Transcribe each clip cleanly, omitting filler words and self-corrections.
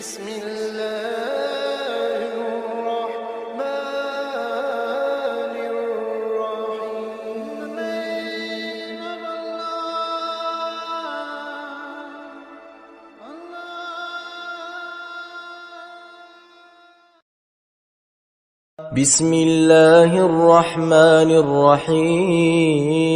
بسم الله الرحمن الرحيم. بسم الله الرحمن الرحيم.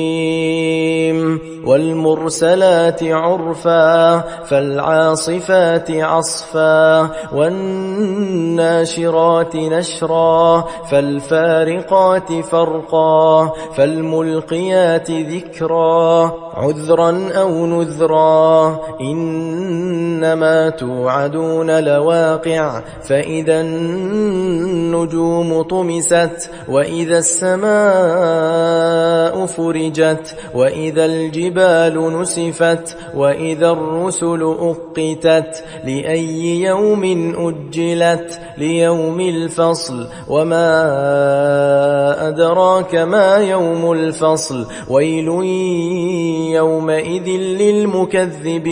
والمرسلات عرفا فالعاصفات عصفا والناشرات نشرا فالفارقات فرقا فالملقيات ذكرا عذرا أو نذرا إنما توعدون لواقع فإذا النجوم طمست وإذا السماء فرجت وإذا الجبال نسفت وإذا الرسل أقتت لأي يوم أجلت ليوم الفصل وما أدراك ما يوم الفصل ويل يومئذ للمكذبين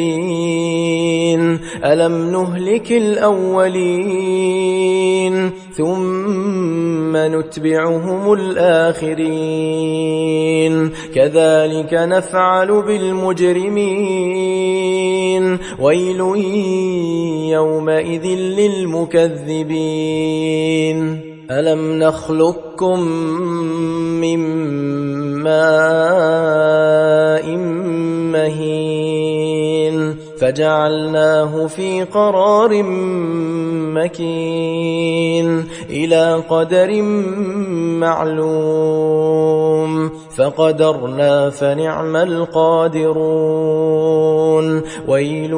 ألم نهلك الأولين ثم نتبعهم الآخرين كذلك نفعل بالمجرمين ويل يومئذ للمكذبين ألم نخلقكم من ماء مهين فجعلناه في قرار مكين إلى قدر معلوم فقدرنا فنعم القادرون ويل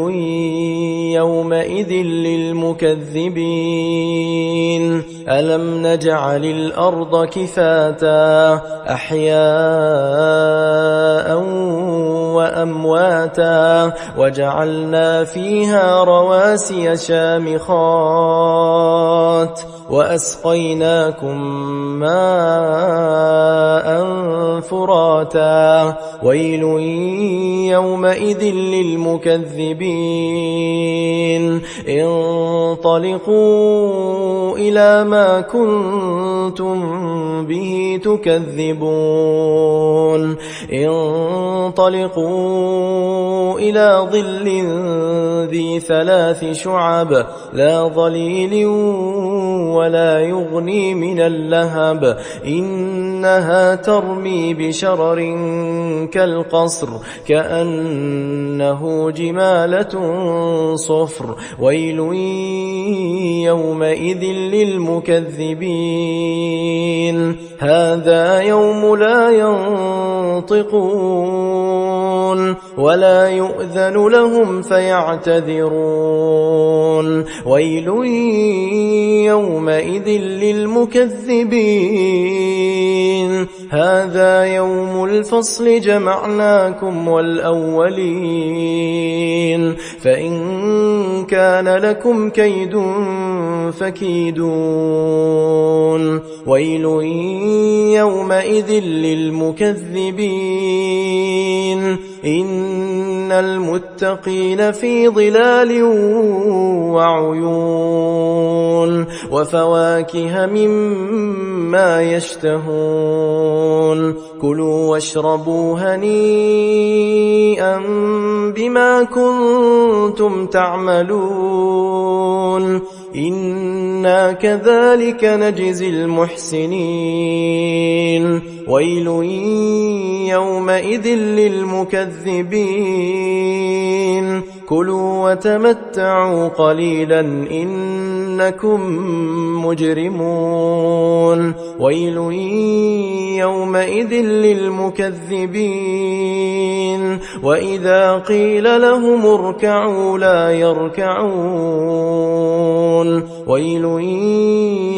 يومئذ للمكذبين ألم نجعل الأرض كفاتا أحياء وأمواتا وجعلنا فيها رواسي شامخات وأسقيناكم ماء فراتا ويل يومئذ للمكذبين انطلقوا إلى ما كنتم به تكذبون انطلقوا إلى ظل ذي 3 شعب لا ظليل ولا يغني من اللهب إنها ترمي بشرر كالقصر كأنه جمالة صفر ويل يومئذ للمكذبين هذا يوم لا ينطقون ولا يؤذن لهم فيعتذرون ويل يومئذ للمكذبين هذا يوم الفصل جمعناكم والأولين فإن كان لكم كيد فكيدون ويل يومئذ للمكذبين إن المتقين في ظلال وعيون وفواكه مما يشتهون كلوا واشربوا هنيئا بما كنتم تعملون إنا كذلك نجزي المحسنين ويل يومئذ للمكذبين كلوا وتمتعوا قليلا إنكم مجرمون ويل يومئذ للمكذبين وإذا قيل لهم اركعوا لا يركعون ويل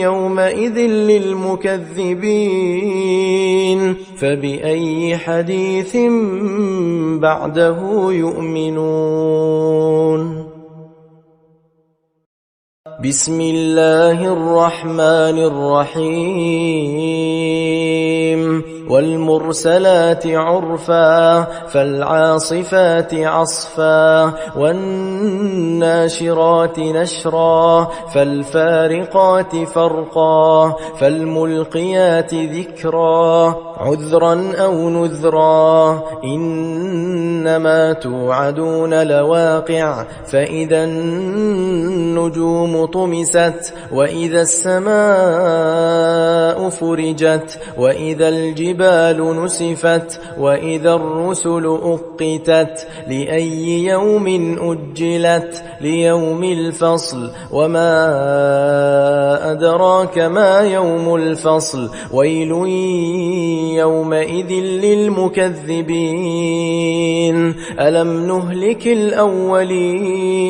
يومئذ للمكذبين فبأي حديث بعده يؤمنون بسم الله الرحمن الرحيم والمرسلات عرفا فالعاصفات عصفا والناشرات نشرا فالفارقات فرقا فالملقيات ذكرا عذرا أو نذرا إنما توعدون لواقع فإذا النجوم طمست وإذا السماء فرجت وإذا الجبال نسفت وإذا الرسل أقتت لأي يوم أجلت ليوم الفصل وما أدراك ما يوم الفصل ويل يومئذ للمكذبين ألم نهلك الأولين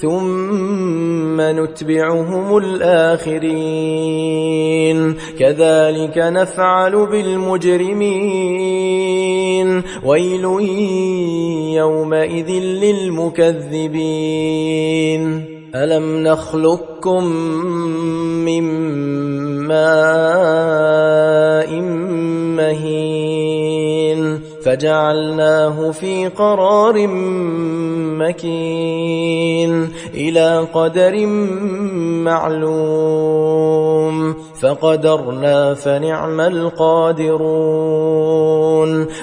ثم نتبعهم الآخرين كذلك نفعل بالمجرمين ويل يومئذ للمكذبين ألم نخلقكم من ماء مهين فجعلناه في قرار مكين إلى قدر معلوم فقدرنا فنعم القادرون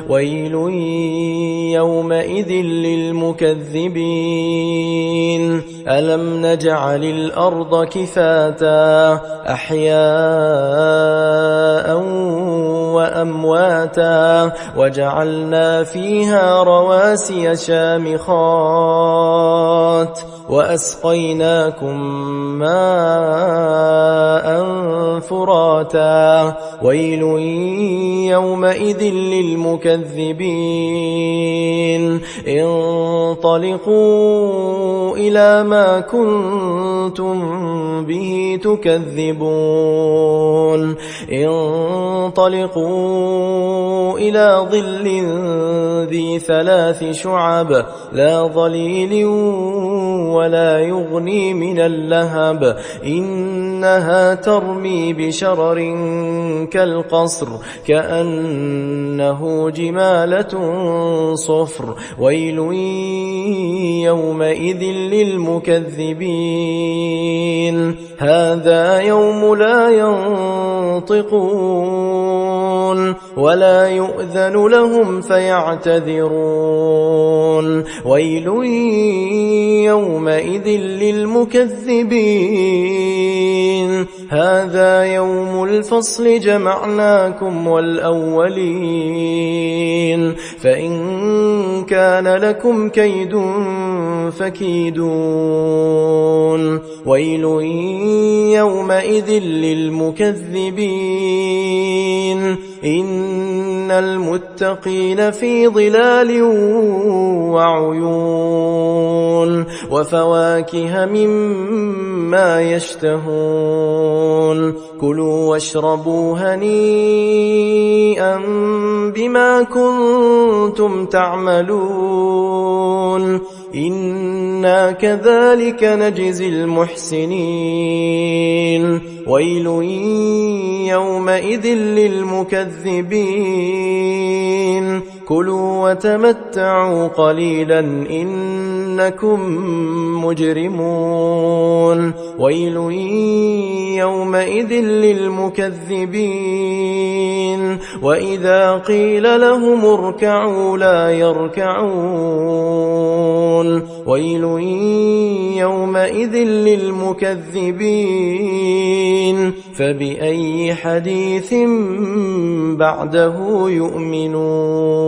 ويل يومئذ للمكذبين ألم نجعل الأرض كفاتا أحياء وأمواتا وجعلنا فيها رواسي شامخات وأسقيناكم ماء فراتا ويل يومئذ للمكذبين انطلقوا إلى ما كنتم به تكذبون انطلقوا إلى ظل ذي 3 شعب لا ظليل ولا يغني من اللهب إنها ترمي بشرر كالقصر كأنه جمالة صفر ويل يومئذ للمكذبين هذا يوم لا ينطقون ولا يؤذن لهم فيعتذرون ويل يومئذ للمكذبين هذا يوم الفصل جمعناكم والأولين فإن كان لكم كيد فكيدون ويل يومئذ للمكذبين إن المتقين في ظلال وعيون وفواكه مما يشتهون كلوا واشربوا هنيئا بما كنتم تعملون إنا كذلك نجزي المحسنين ويل يومئذ للمكذبين كلوا وتمتعوا قليلا إنكم مجرمون ويل يومئذ للمكذبين وإذا قيل لهم اركعوا لا يركعون ويل يومئذ للمكذبين فبأي حديث بعده يؤمنون